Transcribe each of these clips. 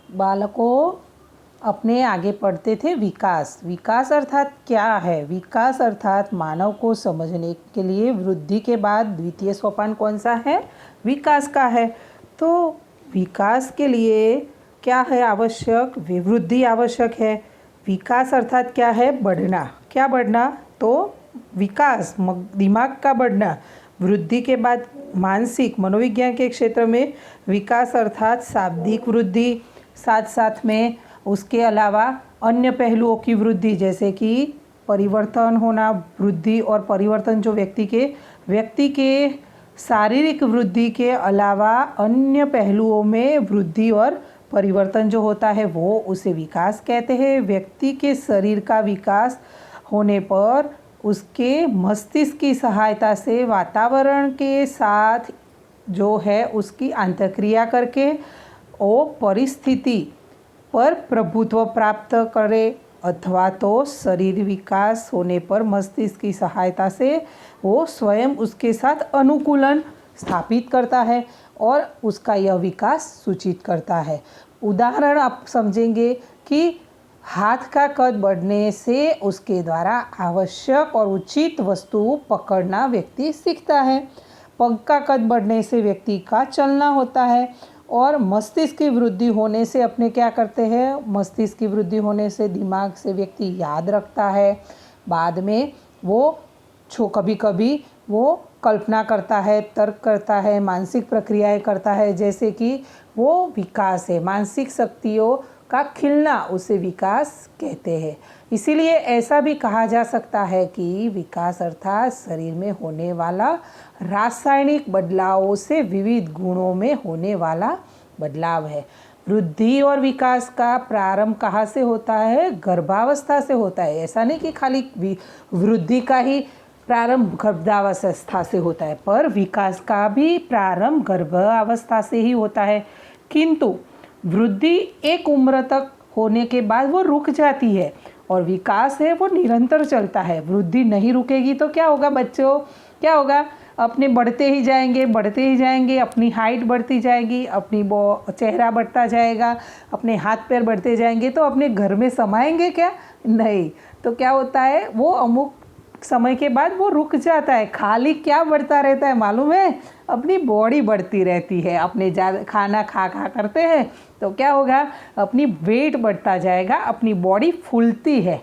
बालकों अपने आगे पढ़ते थे विकास। विकास अर्थात क्या है? विकास अर्थात मानव को समझने के लिए वृद्धि के बाद द्वितीय सोपान कौन सा है? विकास का है। तो विकास के लिए क्या है आवश्यक? वृद्धि आवश्यक है। विकास अर्थात क्या है? बढ़ना। क्या बढ़ना? तो विकास, दिमाग का बढ़ना। वृद्धि के बाद मानसिक, मनोविज्ञान के क्षेत्र में विकास अर्थात शाब्दिक वृद्धि, साथ साथ में उसके अलावा अन्य पहलुओं की वृद्धि, जैसे कि परिवर्तन होना, वृद्धि और परिवर्तन जो व्यक्ति के शारीरिक वृद्धि के अलावा अन्य पहलुओं में वृद्धि और परिवर्तन जो होता है वो उसे विकास कहते हैं। व्यक्ति के शरीर का विकास होने पर उसके मस्तिष्क की सहायता से वातावरण के साथ जो है उसकी अंतःक्रिया करके वो परिस्थिति पर प्रभुत्व प्राप्त करे, अथवा तो शरीर विकास होने पर मस्तिष्क की सहायता से वो स्वयं उसके साथ अनुकूलन स्थापित करता है और उसका यह विकास सूचित करता है। उदाहरण आप समझेंगे कि हाथ का कद बढ़ने से उसके द्वारा आवश्यक और उचित वस्तु पकड़ना व्यक्ति सीखता है। पग का कद बढ़ने से व्यक्ति का चलना होता है। और मस्तिष्क की वृद्धि होने से अपने क्या करते हैं? मस्तिष्क की वृद्धि होने से दिमाग से व्यक्ति याद रखता है। बाद में वो कभी कभी वो कल्पना करता है, तर्क करता है, मानसिक प्रक्रियाएं करता है, जैसे कि वो विकास है। मानसिक शक्तियों का खिलना उसे विकास कहते हैं। इसीलिए ऐसा भी कहा जा सकता है कि विकास अर्थात शरीर में होने वाला रासायनिक बदलावों से विविध गुणों में होने वाला बदलाव है। वृद्धि और विकास का प्रारंभ कहाँ से होता है? गर्भावस्था से होता है। ऐसा नहीं कि खाली वृद्धि का ही प्रारंभ गर्भावस्था से होता है, पर विकास का भी प्रारंभ गर्भावस्था से ही होता है। किंतु वृद्धि एक उम्र तक होने के बाद वो रुक जाती है और विकास है वो निरंतर चलता है। वृद्धि नहीं रुकेगी तो क्या होगा बच्चों? क्या होगा? अपने बढ़ते ही जाएंगे, अपनी हाइट बढ़ती जाएगी, अपनी चेहरा बढ़ता जाएगा, अपने हाथ पैर बढ़ते जाएंगे, तो अपने घर में समाएंगे क्या? नहीं। तो क्या होता है? वो अमुक समय के बाद वो रुक जाता है। खाली क्या बढ़ता रहता है मालूम है? अपनी बॉडी बढ़ती रहती है। अपने ज़्यादा खाना खा करते हैं तो क्या होगा? अपनी वेट बढ़ता जाएगा, अपनी बॉडी फूलती है,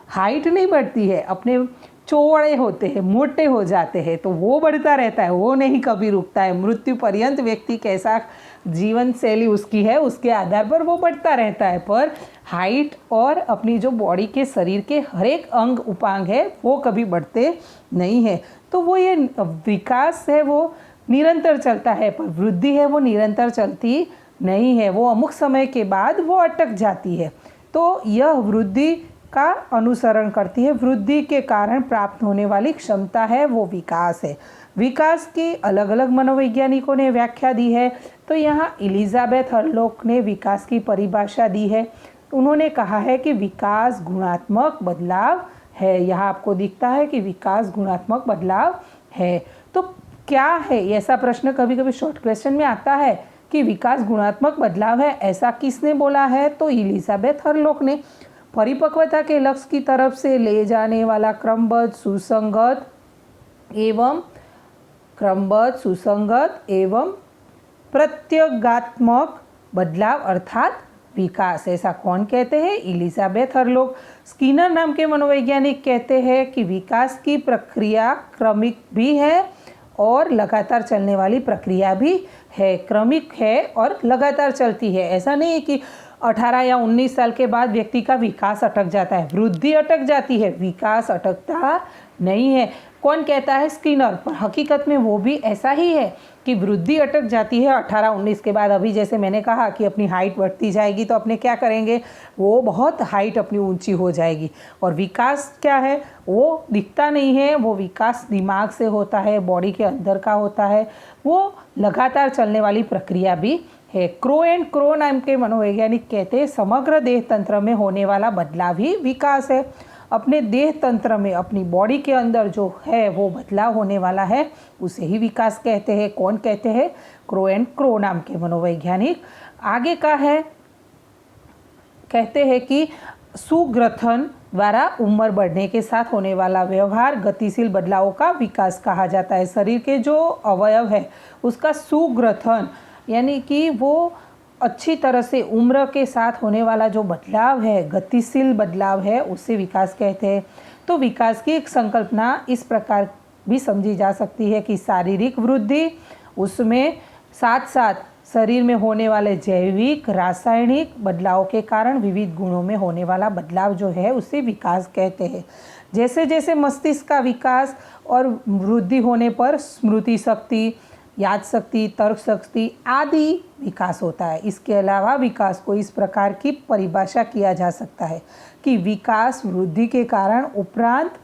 हाइट नहीं बढ़ती है, अपने चौड़े होते हैं, मोटे हो जाते हैं, तो वो बढ़ता रहता है, वो नहीं कभी रुकता है। मृत्यु पर्यंत व्यक्ति कैसा जीवन शैली उसकी है उसके आधार पर वो बढ़ता रहता है, पर हाइट और अपनी जो बॉडी के शरीर के हर एक अंग उपांग है वो कभी बढ़ते नहीं है। तो वो ये विकास है वो निरंतर चलता है, पर वृद्धि है वो निरंतर चलती नहीं है, वो अमुक समय के बाद वो अटक जाती है। तो यह वृद्धि का अनुसरण करती है। वृद्धि के कारण प्राप्त होने वाली क्षमता है वो विकास है। विकास की अलग अलग मनोवैज्ञानिकों ने व्याख्या दी है। तो यहाँ एलिजाबेथ हरलॉक ने विकास की परिभाषा दी है। उन्होंने कहा है कि विकास गुणात्मक बदलाव है। यहाँ आपको दिखता है कि विकास गुणात्मक बदलाव है। तो क्या है? ऐसा प्रश्न कभी कभी शॉर्ट क्वेश्चन में आता है कि विकास गुणात्मक बदलाव है, ऐसा किसने बोला है? तो एलिजाबेथ हरलॉक ने। परिपक्वता के लक्ष्य की तरफ से ले जाने वाला क्रमबद्ध सुसंगत एवं प्रत्यगात्मक बदलाव अर्थात विकास, ऐसा कौन कहते हैं? Elizabeth Hurlock. स्किनर नाम के मनोवैज्ञानिक कहते हैं कि विकास की प्रक्रिया क्रमिक भी है और लगातार चलने वाली प्रक्रिया भी है। क्रमिक है और लगातार चलती है। ऐसा नहीं है कि 18 या 19 साल के बाद व्यक्ति का विकास अटक जाता है। वृद्धि अटक जाती है, विकास अटकता नहीं है। कौन कहता है? स्किनर। पर हकीकत में वो भी ऐसा ही है कि वृद्धि अटक जाती है 18-19 के बाद। अभी जैसे मैंने कहा कि अपनी हाइट बढ़ती जाएगी तो अपने क्या करेंगे? वो बहुत हाइट अपनी ऊंची हो जाएगी। और विकास क्या है? वो दिखता नहीं है, वो विकास दिमाग से होता है, बॉडी के अंदर का होता है, वो लगातार चलने वाली प्रक्रिया भी है। क्रो नाम के मनोवैज्ञानिक कहते हैं समग्र देह तंत्र में होने वाला बदलाव ही विकास है। अपने देह तंत्र में, अपनी बॉडी के अंदर जो है वो बदलाव होने वाला है उसे ही विकास कहते हैं। कौन कहते हैं? क्रो नाम के मनोवैज्ञानिक। आगे का है कहते हैं कि सुग्रथन द्वारा उम्र बढ़ने के साथ होने वाला व्यवहार गतिशील बदलावों का विकास कहा जाता है। शरीर के जो अवयव है उसका सुग्रथन यानी कि वो अच्छी तरह से उम्र के साथ होने वाला जो बदलाव है, गतिशील बदलाव है, उसे विकास कहते हैं। तो विकास की एक संकल्पना इस प्रकार भी समझी जा सकती है कि शारीरिक वृद्धि, उसमें साथ साथ शरीर में होने वाले जैविक रासायनिक बदलाव के कारण विविध गुणों में होने वाला बदलाव जो है उसे विकास कहते हैं। जैसे जैसे मस्तिष्क का विकास और वृद्धि होने पर स्मृति शक्ति, याद शक्ति, तर्क शक्ति आदि विकास होता है। इसके अलावा विकास को इस प्रकार की परिभाषा किया जा सकता है कि विकास वृद्धि के कारण उपरांत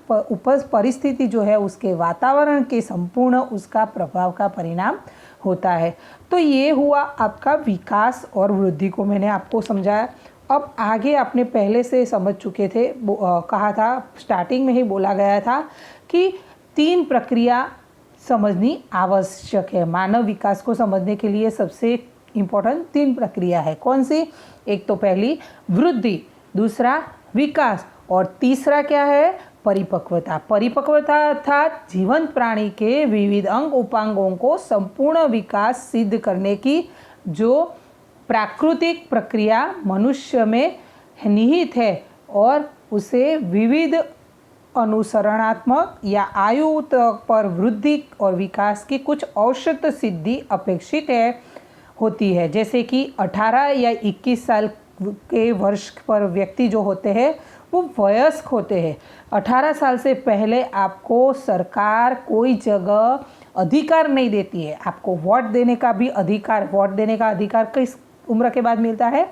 परिस्थिति जो है उसके वातावरण के संपूर्ण उसका प्रभाव का परिणाम होता है। तो ये हुआ आपका विकास और वृद्धि को मैंने आपको समझाया। अब आगे आपने पहले से समझ चुके थे, कहा था स्टार्टिंग में ही बोला गया था कि 3 प्रक्रिया समझनी आवश्यक है। मानव विकास को समझने के लिए सबसे इम्पोर्टेंट 3 प्रक्रिया है। कौन सी? एक तो पहली वृद्धि, दूसरा विकास और तीसरा क्या है? परिपक्वता। परिपक्वता अर्थात जीवंत प्राणी के विविध अंग उपांगों को संपूर्ण विकास सिद्ध करने की जो प्राकृतिक प्रक्रिया मनुष्य में निहित है और उसे विविध अनुसरणात्मक या आयु तक पर वृद्धि और विकास की कुछ औसत सिद्धि अपेक्षित होती है। जैसे कि 18 या 21 साल के वर्ष पर व्यक्ति जो होते हैं वो वयस्क होते हैं। 18 साल से पहले आपको सरकार कोई जगह अधिकार नहीं देती है। आपको वोट देने का भी अधिकार, वोट देने का अधिकार किस उम्र के बाद मिलता है?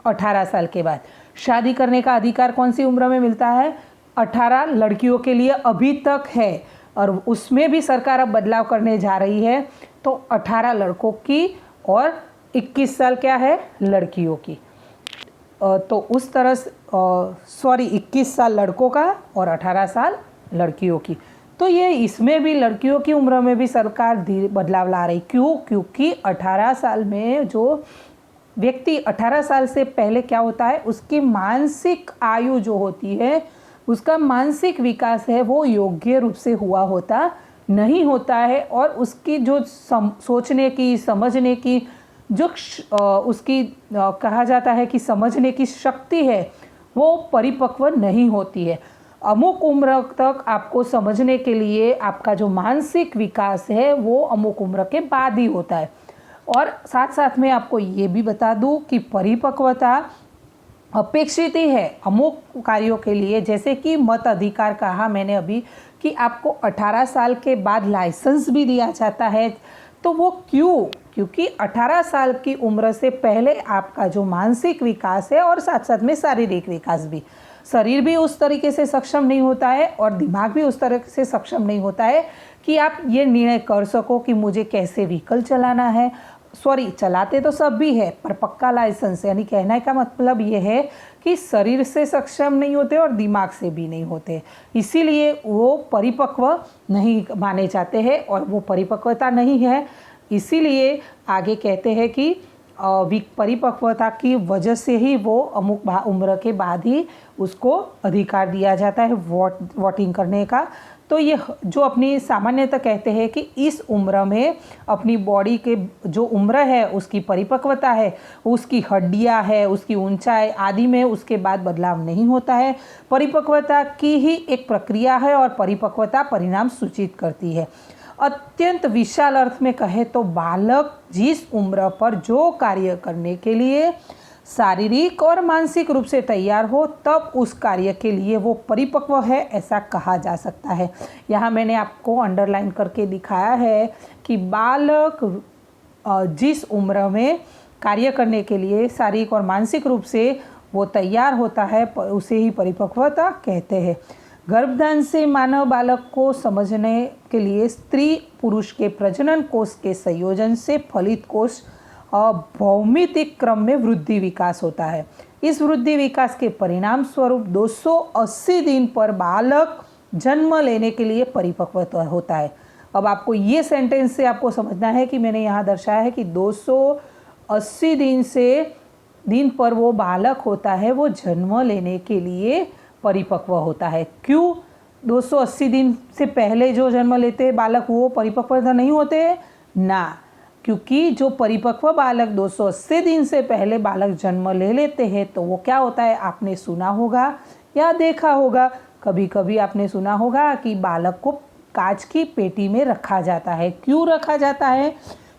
18 साल के बाद। शादी करने का अधिकार कौन सी उम्र में मिलता है? 18 लड़कियों के लिए अभी तक है और उसमें भी सरकार अब बदलाव करने जा रही है। तो 18 लड़कों की और 21 साल क्या है? लड़कियों की। तो उस तरह से 21 साल लड़कों का और 18 साल लड़कियों की। तो ये इसमें भी लड़कियों की उम्र में भी सरकार धीरे बदलाव ला रही। क्यों? क्योंकि 18 साल में जो व्यक्ति 18 साल से पहले क्या होता है, उसकी मानसिक आयु जो होती है, उसका मानसिक विकास है वो योग्य रूप से हुआ होता नहीं होता है और उसकी जो सोचने की, समझने की जो उसकी कहा जाता है कि समझने की शक्ति है वो परिपक्व नहीं होती है। अमुक उम्र तक आपको समझने के लिए आपका जो मानसिक विकास है वो अमुक उम्र के बाद ही होता है। और साथ साथ में आपको ये भी बता दूं कि परिपक्वता अपेक्षित ही है अमुक कार्यों के लिए। जैसे कि मत अधिकार कहा मैंने अभी कि आपको 18 साल के बाद लाइसेंस भी दिया जाता है। तो वो क्यों? क्योंकि 18 साल की उम्र से पहले आपका जो मानसिक विकास है और साथ साथ में शारीरिक विकास भी, शरीर भी उस तरीके से सक्षम नहीं होता है और दिमाग भी उस तरह से सक्षम नहीं होता है कि आप ये निर्णय कर सको कि मुझे कैसे व्हीकल चलाना है। चलाते तो सब भी है पर पक्का लाइसेंस, यानी कहने का मतलब ये है कि शरीर से सक्षम नहीं होते और दिमाग से भी नहीं होते, इसीलिए वो परिपक्व नहीं माने जाते हैं और वो परिपक्वता नहीं है। इसीलिए आगे कहते हैं कि परिपक्वता की वजह से ही वो अमुक उम्र के बाद ही उसको अधिकार दिया जाता है वोटिंग करने का। तो ये जो अपनी सामान्यतः कहते हैं कि इस उम्र में अपनी बॉडी के जो उम्र है उसकी परिपक्वता है, उसकी हड्डियां है, उसकी ऊंचाई आदि में उसके बाद बदलाव नहीं होता है। परिपक्वता की ही एक प्रक्रिया है और परिपक्वता परिणाम सूचित करती है। अत्यंत विशाल अर्थ में कहे तो बालक जिस उम्र पर जो कार्य करने के लिए शारीरिक और मानसिक रूप से तैयार हो तब उस कार्य के लिए वो परिपक्व है, ऐसा कहा जा सकता है। यहाँ मैंने आपको अंडरलाइन करके दिखाया है कि बालक जिस उम्र में कार्य करने के लिए शारीरिक और मानसिक रूप से वो तैयार होता है उसे ही परिपक्वता कहते हैं। गर्भधान से मानव बालक को समझने के लिए स्त्री पुरुष के प्रजनन कोष के संयोजन से फलित कोष भौमितिक क्रम में वृद्धि विकास होता है। इस वृद्धि विकास के परिणाम स्वरूप 280 दिन पर बालक जन्म लेने के लिए परिपक्व होता है। अब आपको ये सेंटेंस से आपको समझना है कि मैंने यहाँ दर्शाया है कि 280 दिन से दिन पर वो बालक होता है वो जन्म लेने के लिए परिपक्व होता है। क्यों 280 दिन से पहले जो जन्म लेते हैं बालक वो परिपक्व नहीं होते हैं ना, क्योंकि जो परिपक्व बालक 280 दिन से पहले बालक जन्म ले लेते हैं तो वो क्या होता है, आपने सुना होगा या देखा होगा, कभी कभी आपने सुना होगा कि बालक को कांच की पेटी में रखा जाता है। क्यों रखा जाता है?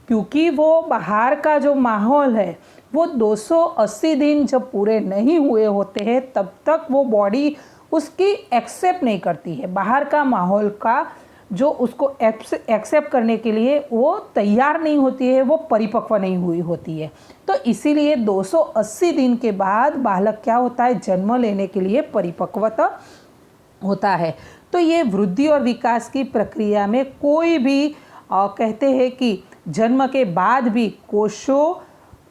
क्योंकि वो बाहर का जो माहौल है वो 280 दिन जब पूरे नहीं हुए होते हैं तब तक वो बॉडी उसकी एक्सेप्ट नहीं करती है, बाहर का माहौल का जो उसको एक्सेप्ट करने के लिए वो तैयार नहीं होती है, वो परिपक्व नहीं हुई होती है। तो इसीलिए 280 दिन के बाद बालक क्या होता है, जन्म लेने के लिए परिपक्वता होता है। तो ये वृद्धि और विकास की प्रक्रिया में कोई भी कहते हैं कि जन्म के बाद भी कोशों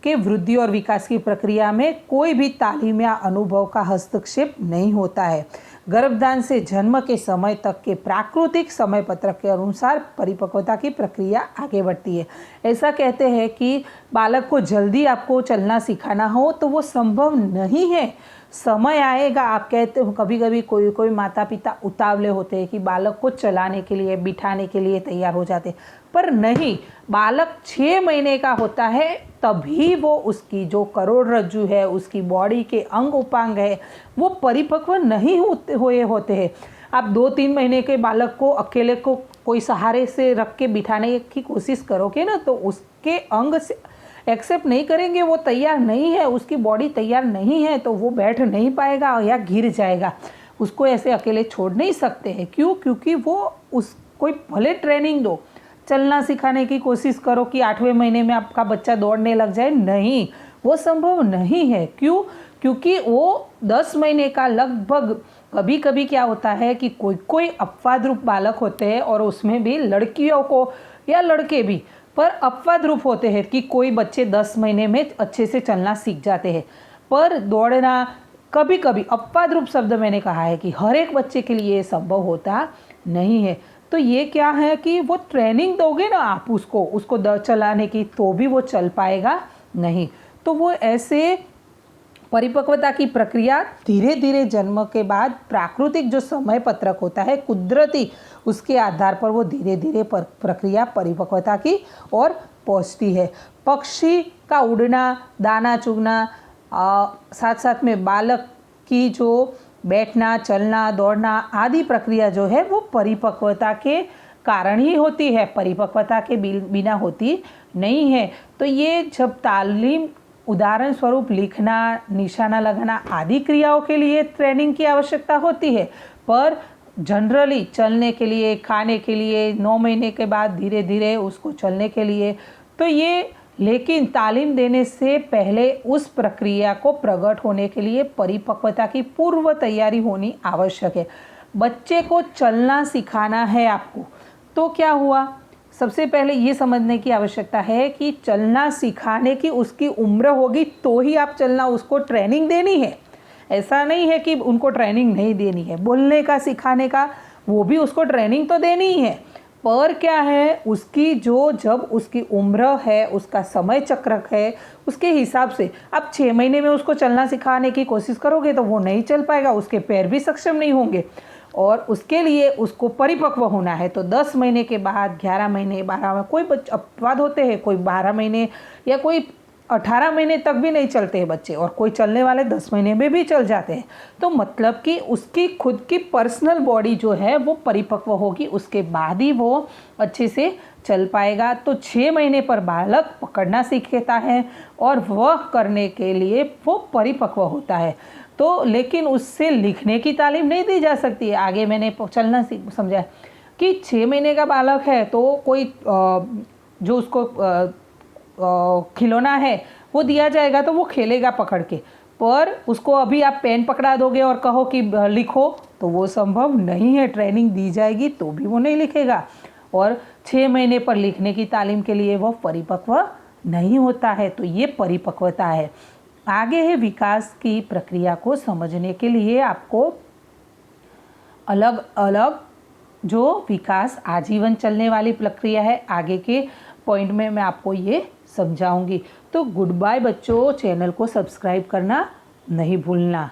के वृद्धि और विकास की प्रक्रिया में कोई भी तालीम या अनुभव का हस्तक्षेप नहीं होता है। गर्भधान से जन्म के समय तक के प्राकृतिक समय पत्रक के अनुसार परिपक्वता की प्रक्रिया आगे बढ़ती है। ऐसा कहते हैं कि बालक को जल्दी आपको चलना सिखाना हो तो वो संभव नहीं है, समय आएगा। आप कहते हो कभी कभी कोई कोई माता पिता उतावले होते हैं कि बालक को चलाने के लिए बिठाने के लिए तैयार हो जाते, पर नहीं, बालक 6 महीने का होता है तभी वो उसकी जो करोड़रज्जु है, उसकी बॉडी के अंग उपांग है, वो परिपक्व नहीं हुए होते हैं। आप 2-3 महीने के बालक को अकेले को कोई सहारे से रख के बिठाने की कोशिश करोगे ना तो उसके अंग से एक्सेप्ट नहीं करेंगे, वो तैयार नहीं है, उसकी बॉडी तैयार नहीं है, तो वो बैठ नहीं पाएगा या गिर जाएगा। उसको ऐसे अकेले छोड़ नहीं सकते हैं। क्यों? क्योंकि वो कोई भले ट्रेनिंग दो, चलना सिखाने की कोशिश करो कि 8वें महीने में आपका बच्चा दौड़ने लग जाए, नहीं, वो संभव नहीं है। क्यों? क्योंकि वो 10 महीने का लगभग, कभी कभी क्या होता है कि कोई कोई अपवाद रूप बालक होते हैं और उसमें भी लड़कियों को या लड़के भी, पर अपवाद रूप होते हैं कि कोई बच्चे 10 महीने में अच्छे से चलना सीख जाते हैं। पर दौड़ना कभी कभी, अपवाद रूप शब्द मैंने कहा है कि हर एक बच्चे के लिए संभव होता नहीं है। तो ये क्या है कि वो ट्रेनिंग दोगे ना आप उसको चलाने की, तो भी वो चल पाएगा नहीं। तो वो ऐसे परिपक्वता की प्रक्रिया धीरे धीरे जन्म के बाद प्राकृतिक जो समय पत्रक होता है कुदरती, उसके आधार पर वो धीरे धीरे प्रक्रिया परिपक्वता की ओर पहुंचती है। पक्षी का उड़ना, दाना चुगना, साथ साथ में बालक की जो बैठना, चलना, दौड़ना आदि प्रक्रिया जो है वो परिपक्वता के कारण ही होती है, परिपक्वता के बिना होती नहीं है। तो ये जब तालीम, उदाहरण स्वरूप लिखना, निशाना लगाना आदि क्रियाओं के लिए ट्रेनिंग की आवश्यकता होती है, पर जनरली चलने के लिए, खाने के लिए 9 महीने के बाद धीरे धीरे उसको चलने के लिए, तो ये, लेकिन तालीम देने से पहले उस प्रक्रिया को प्रकट होने के लिए परिपक्वता की पूर्व तैयारी होनी आवश्यक है। बच्चे को चलना सिखाना है आपको, तो क्या हुआ, सबसे पहले ये समझने की आवश्यकता है कि चलना सिखाने की उसकी उम्र होगी तो ही आप चलना, उसको ट्रेनिंग देनी है। ऐसा नहीं है कि उनको ट्रेनिंग नहीं देनी है। बोलने का, सिखाने का, वो भी उसको ट्रेनिंग तो देनी ही है, पर क्या है, उसकी जब उसकी उम्र है, उसका समय चक्र है, उसके हिसाब से आप 6 महीने में उसको चलना सिखाने की कोशिश करोगे तो वो नहीं चल पाएगा, उसके पैर भी सक्षम नहीं होंगे, और उसके लिए उसको परिपक्व होना है। तो 10 महीने के बाद, 11 महीने, 12 में, कोई अपवाद होते हैं, कोई 12 महीने या कोई 18 महीने तक भी नहीं चलते हैं बच्चे, और कोई चलने वाले 10 महीने में भी चल जाते हैं। तो मतलब कि उसकी खुद की पर्सनल बॉडी जो है वो परिपक्व होगी, उसके बाद ही वो अच्छे से चल पाएगा। तो 6 महीने पर बालक पकड़ना सीखता है और वह करने के लिए वो परिपक्व होता है। तो लेकिन उससे लिखने की तालीम नहीं दी जा सकती है। आगे मैंने चलना समझा कि 6 महीने का बालक है तो कोई जो उसको खिलौना है वो दिया जाएगा तो वो खेलेगा पकड़ के, पर उसको अभी आप पेन पकड़ा दोगे और कहो कि लिखो, तो वो संभव नहीं है। ट्रेनिंग दी जाएगी तो भी वो नहीं लिखेगा, और 6 महीने पर लिखने की तालीम के लिए वो परिपक्व नहीं होता है। तो ये परिपक्वता है। आगे है विकास की प्रक्रिया को समझने के लिए आपको अलग अलग जो विकास आजीवन चलने वाली प्रक्रिया है, आगे के पॉइंट में मैं आपको ये समझाऊंगी। तो गुड बाय बच्चों, चैनल को सब्सक्राइब करना नहीं भूलना।